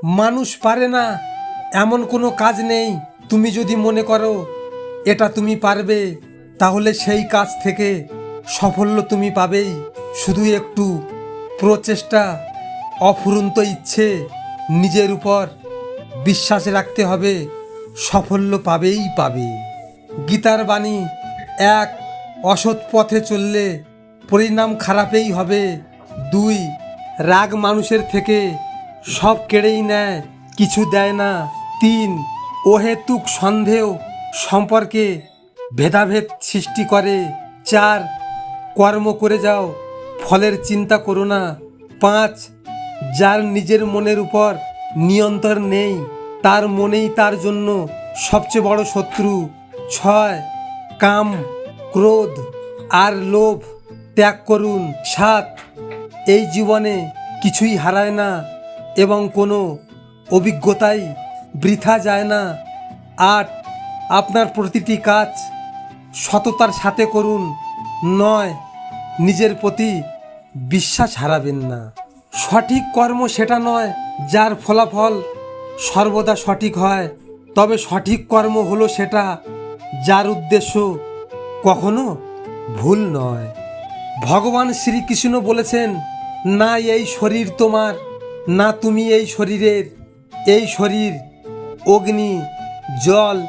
মানুষ পারে না এমন কোনো কাজ নেই। তুমি যদি মনে করো এটা তুমি পারবে, তাহলে সেই কাজ থেকে সাফল্য তুমি পাবেই। শুধু একটু প্রচেষ্টা, অফুরন্ত ইচ্ছে, নিজের উপর বিশ্বাস রাখতে হবে, সাফল্য পাবেই পাবে। গীতার বাণী, এক, অসৎ পথে চললে পরিণাম খারাপই হবে। দুই, রাগ মানুষের থেকে সব কেড়েই নেয়, কিছু দেয় না। তিন, অহেতুক সন্দেহ সম্পর্কে ভেদাভেদ সৃষ্টি করে। চার, কর্ম করে যাও, ফলের চিন্তা করো না। পাঁচ, যার নিজের মনের উপর নিয়ন্ত্রণ নেই, তার মনেই তার জন্য সবচেয়ে বড় শত্রু। ছয়, কাম, ক্রোধ আর লোভ ত্যাগ করুন। সাত, এই জীবনে কিছুই হারায় না এবং কোনো অভিজ্ঞতাই বৃথা যায় না। আট, আপনার প্রতিটি কাজ সততার সাথে করুন। নয়, নিজের প্রতি বিশ্বাস হারাবেন না। সঠিক কর্ম সেটা নয় যার ফলাফল সর্বদা সঠিক হয়, তবে সঠিক কর্ম হলো সেটা যার উদ্দেশ্য কখনো ভুল নয়। ভগবান শ্রীকৃষ্ণ বলেছেন, না এই শরীর তোমার, না তুমি এই শরীরের। এই শরীর অগ্নি, জল,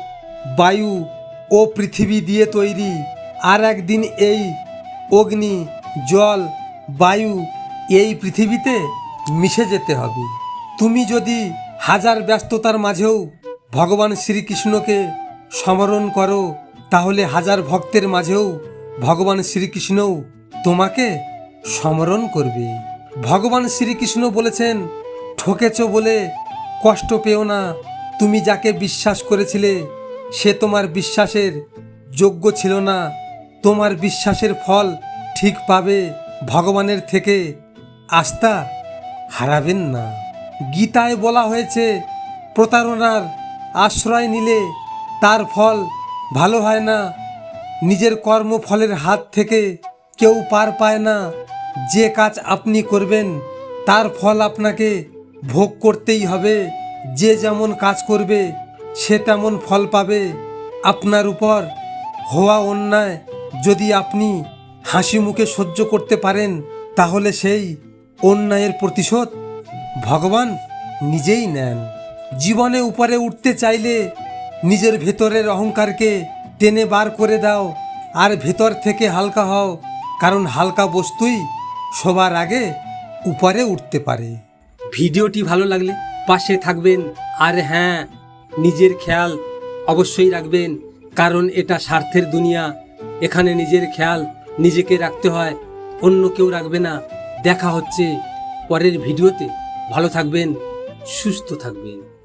বায়ু ও পৃথিবী দিয়ে তৈরি। আর একদিন এই অগ্নি, জল, বায়ু এই পৃথিবীতে মিশে যেতে হবে। তুমি যদি হাজার ব্যস্ততার মাঝেও ভগবান শ্রীকৃষ্ণকে স্মরণ করো, তাহলে হাজার ভক্তের মাঝেও ভগবান শ্রীকৃষ্ণও তোমাকে স্মরণ করবে। ভগবান শ্রীকৃষ্ণ বলেছেন, ঠকেছ বলে কষ্ট পেও না। তুমি যাকে বিশ্বাস করেছিলে সে তোমার বিশ্বাসের যোগ্য ছিল না। তোমার বিশ্বাসের ফল ঠিক পাবে। ভগবানের থেকে আস্থা হারাবেন না। গীতায় বলা হয়েছে, প্রতারণার আশ্রয় নিলে তার ফল ভালো হয় না। নিজের কর্মফলের হাত থেকে কেউ পার পায় না। যে কাজ আপনি করবেন তার ফল আপনাকে ভোগ করতেই হবে। যে যেমন কাজ করবে সে তেমন ফল পাবে। আপনার উপর হওয়া অন্যায় যদি আপনি হাসি মুখে সহ্য করতে পারেন, তাহলে সেই অন্যায়ের প্রতিশোধ ভগবান নিজেই নেন। জীবনে উপরে উঠতে চাইলে নিজের ভেতরের অহংকারকে টেনে বার করে দাও আর ভেতর থেকে হালকা হও, কারণ হালকা বস্তুই সবার আগে উপরে উঠতে পারে। ভিডিওটি ভালো লাগলে পাশে থাকবেন, আর হ্যাঁ, নিজের খেয়াল অবশ্যই রাখবেন, কারণ এটা স্বার্থের দুনিয়া। এখানে নিজের খেয়াল নিজেকে রাখতে হয়, অন্য কেউ রাখবে না। দেখা হচ্ছে পরের ভিডিওতে। ভালো থাকবেন, সুস্থ থাকবেন।